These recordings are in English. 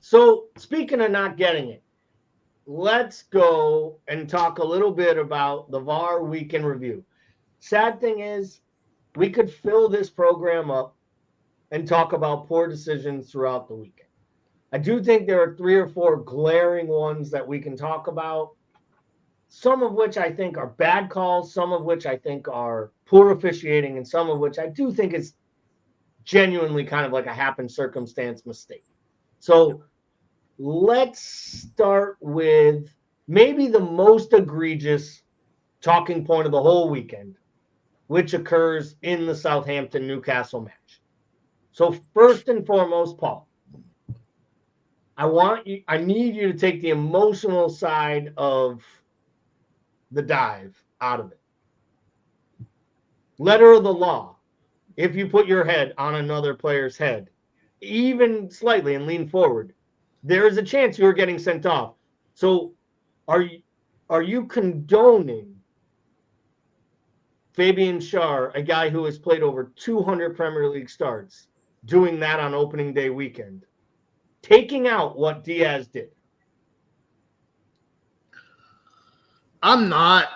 So speaking of not getting it, let's go and talk a little bit about the VAR weekend review. Sad thing is, we could fill this program up and talk about poor decisions throughout the weekend. I do think there are 3 or 4 glaring ones that we can talk about, some of which I think are bad calls, some of which I think are poor officiating, and some of which I do think is genuinely kind of like a happen circumstance mistake. So let's start with maybe the most egregious talking point of the whole weekend, which occurs in the Southampton-Newcastle match. So first and foremost, Paul, I need you to take the emotional side of the dive out of it. Letter of the law, if you put your head on another player's head, even slightly and lean forward, there is a chance you're getting sent off. So are you condoning Fabian Schär, a guy who has played over 200 Premier League starts, doing that on opening day weekend, taking out what Diaz did? I'm not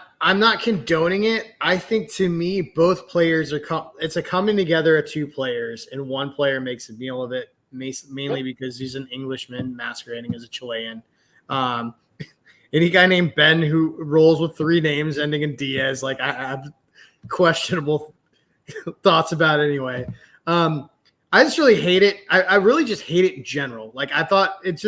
condoning it. I think, to me, both players it's a coming together of two players, and one player makes a meal of it, mainly because he's an Englishman masquerading as a Chilean. Any guy named Ben who rolls with 3 names ending in Diaz, like, I have questionable thoughts about it anyway. I just really hate it. I really just hate it in general. Like, I thought it's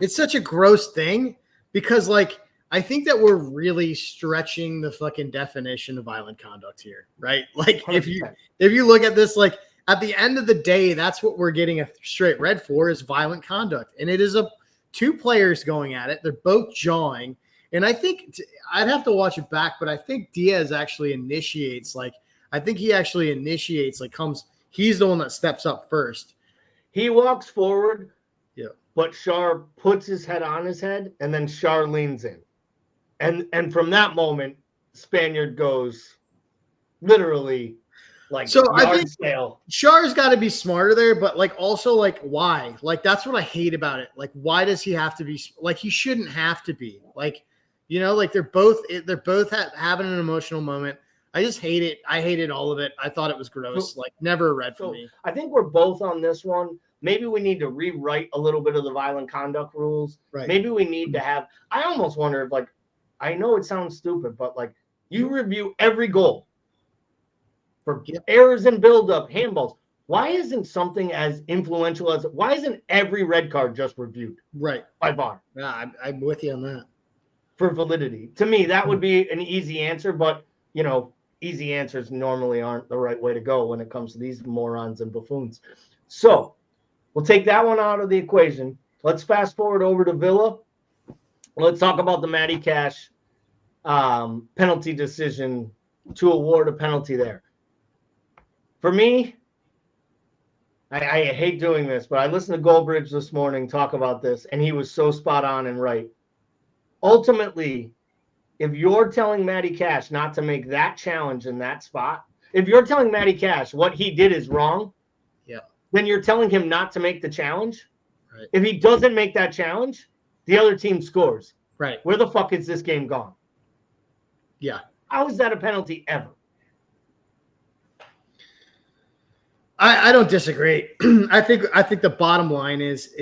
such a gross thing because, like, I think that we're really stretching the fucking definition of violent conduct here, right? Like, 100%. if you look at this, like, at the end of the day, that's what we're getting a straight red for, is violent conduct. And it is 2 players going at it. They're both jawing. And I think I'd have to watch it back, but I think Diaz actually initiates, he's the one that steps up first. He walks forward, but Schär puts his head on his head, and then Schär leans in. And from that moment, Spaniard goes literally like, so I think sale. Schär's got to be smarter there, but, like, also, like, why? Like, that's what I hate about it. Like, why does he have to be? Like, he shouldn't have to be. Like, you know, like, they're both having an emotional moment. I just hate it. I hated all of it. I thought it was gross. Like, never a red for me. I think we're both on this one. Maybe we need to rewrite a little bit of the violent conduct rules. Right. Maybe we need to have – I almost wonder if, like, I know it sounds stupid, but, like, you review every goal for errors in buildup, handballs. Why isn't something as influential as – why isn't every red card just reviewed? Right. By VAR? Yeah, I'm with you on that. For validity. To me, that would be an easy answer, but, you know, easy answers normally aren't the right way to go when it comes to these morons and buffoons. So we'll take that one out of the equation. Let's fast forward over to Villa. Let's talk about the Matty Cash penalty decision to award a penalty there. For me, I hate doing this, but I listened to Goldbridge this morning talk about this, and he was so spot on and right. Ultimately, if you're telling Matty Cash not to make that challenge in that spot, if you're telling Matty Cash what he did is wrong, then you're telling him not to make the challenge. Right. If he doesn't make that challenge, the other team scores. Right. Where the fuck is this game gone? Yeah. How is that a penalty ever? I don't disagree. I think the bottom line is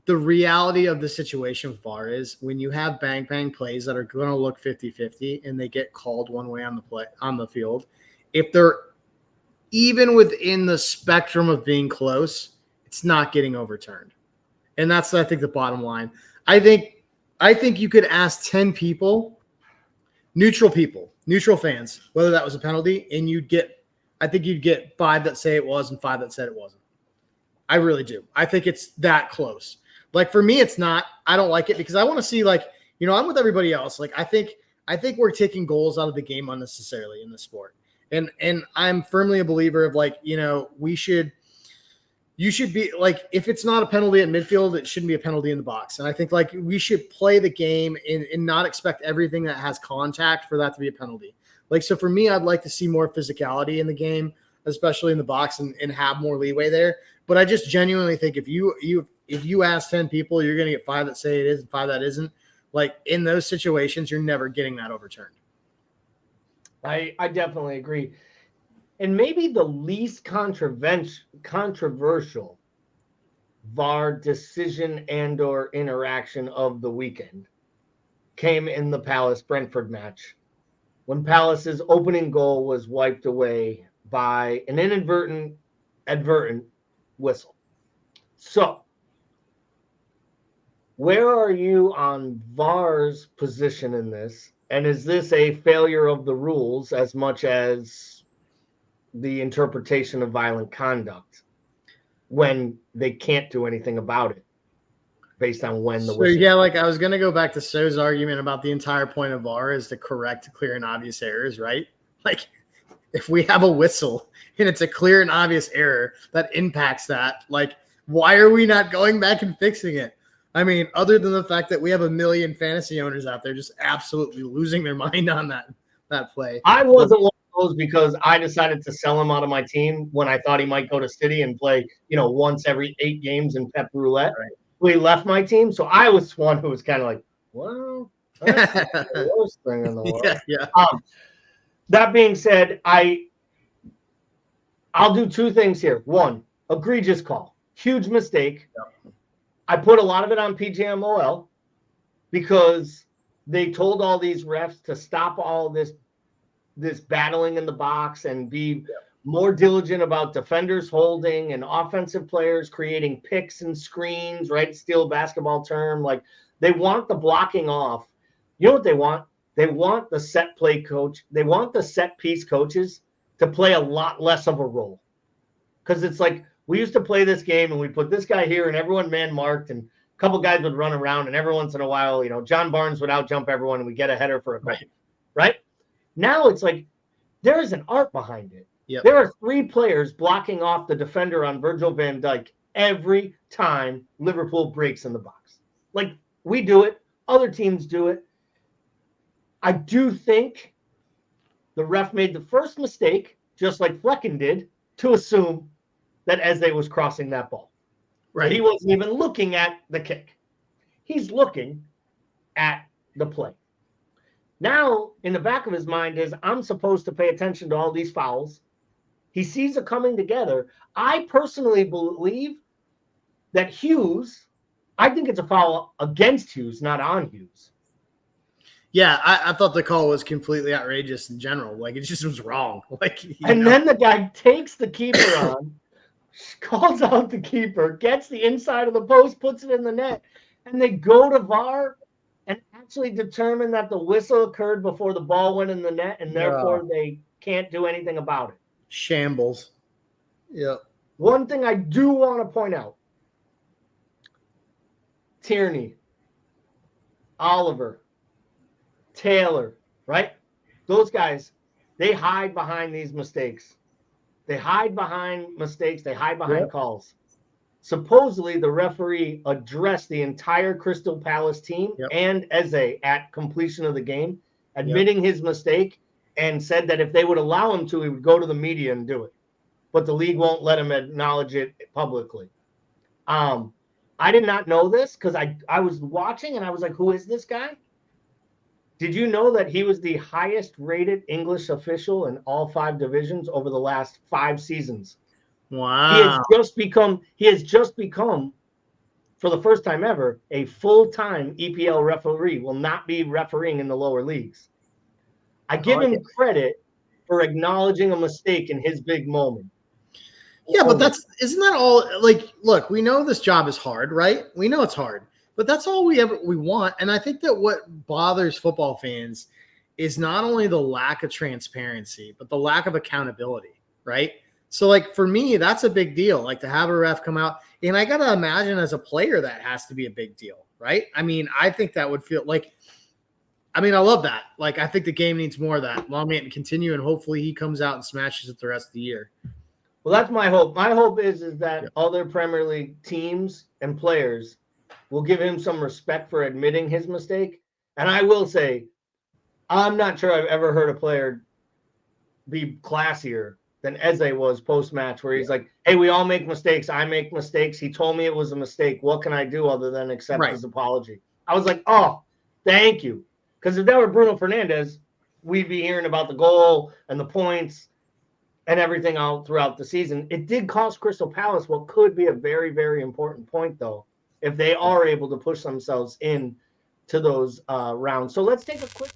the reality of the situation with VAR is when you have bang plays that are going to look 50-50 and they get called one way on the field, if they're even within the spectrum of being close, it's not getting overturned. And that's, I think, the bottom line. I think you could ask 10 people, neutral fans, whether that was a penalty, and you'd get 5 that say it was and 5 that said it wasn't. I really do. I think it's that close. Like, for me, it's not. I don't like it because I want to see, like, you know, I'm with everybody else. Like, I think we're taking goals out of the game unnecessarily in the sport. And I'm firmly a believer of, like, you know, you should be like, if it's not a penalty at midfield, it shouldn't be a penalty in the box. And I think, like, we should play the game and not expect everything that has contact for that to be a penalty. Like, so for me, I'd like to see more physicality in the game. especially in the box, and have more leeway there. But I just genuinely think if you ask 10 people, you're going to get 5 that say it is and 5 that isn't. Like in those situations, you're never getting that overturned. I definitely agree. And maybe the least controversial VAR decision and or interaction of the weekend came in the Palace-Brentford match when Palace's opening goal was wiped away by an advertent whistle. So, where are you on VAR's position in this? And is this a failure of the rules as much as the interpretation of violent conduct when they can't do anything about it based on when the whistle? Yeah, like I was going to go back to So's argument about the entire point of VAR is to correct clear and obvious errors, right? Like if we have a whistle and it's a clear and obvious error that impacts that, like why are we not going back and fixing it? I mean, other than the fact that we have a million fantasy owners out there just absolutely losing their mind on that play. I wasn't one of those because I decided to sell him out of my team when I thought he might go to City and play, once every 8 games in Pep Roulette. Right. He left my team, so I was one who was kind of like, well, that's the worst thing in the world. Yeah. That being said, I'll do 2 things here. 1, egregious call. Huge mistake. Yep. I put a lot of it on PGMOL because they told all these refs to stop all this battling in the box and be more diligent about defenders holding and offensive players creating picks and screens, right? Steal basketball term. Like they want the blocking off. You know what they want? They want the set play coach. They want the set piece coaches to play a lot less of a role. Because it's like, we used to play this game and we put this guy here and everyone man marked and a couple guys would run around and every once in a while, John Barnes would out jump everyone and we get a header for a goal. Right? Now it's like there is an art behind it. Yep. There are 3 players blocking off the defender on Virgil van Dijk every time Liverpool breaks in the box. Like we do it. Other teams do it. I do think the ref made the first mistake, just like Flecken did, to assume that Eze was crossing that ball. Right. He wasn't even looking at the kick. He's looking at the play. Now, in the back of his mind is, I'm supposed to pay attention to all these fouls. He sees it coming together. I personally believe that Hughes, I think it's a foul against Hughes, not on Hughes. Yeah, I thought the call was completely outrageous in general. Like, it just was wrong. Then the guy takes the keeper on, calls out the keeper, gets the inside of the post, puts it in the net, and they go to VAR and actually determine that the whistle occurred before the ball went in the net, and therefore they can't do anything about it. Shambles. Yep. One thing I do want to point out, Tierney, Oliver, Taylor, right? Those guys, they hide behind these mistakes. They hide behind mistakes. They hide behind calls. Supposedly, the referee addressed the entire Crystal Palace team and Eze at completion of the game, admitting his mistake, and said that if they would allow him to, he would go to the media and do it. But the league won't let him acknowledge it publicly. I did not know this because I was watching and I was like, who is this guy? Did you know that he was the highest rated English official in all 5 divisions over the last 5 seasons? Wow. He has just become, for the first time ever, a full-time EPL referee, will not be refereeing in the lower leagues. I give him credit for acknowledging a mistake in his big moment. Yeah, but isn't that all? Like, look, we know this job is hard, right? We know it's hard. But that's all we want. And I think that what bothers football fans is not only the lack of transparency, but the lack of accountability, right? So, like, for me, that's a big deal. Like, to have a ref come out. And I got to imagine as a player that has to be a big deal, right? I mean, I think that would feel like – I mean, I love that. Like, I think the game needs more of that. Long may it continue, and hopefully he comes out and smashes it the rest of the year. Well, that's my hope. My hope is that other Premier League teams and players – will give him some respect for admitting his mistake. And I will say, I'm not sure I've ever heard a player be classier than Eze was post-match, where he's like, hey, we all make mistakes. I make mistakes. He told me it was a mistake. What can I do other than accept his apology? I was like, oh, thank you. Because if that were Bruno Fernandes, we'd be hearing about the goal and the points and everything out throughout the season. It did cost Crystal Palace what could be a very, very important point, though, if they are able to push themselves in to those rounds. So let's take a quick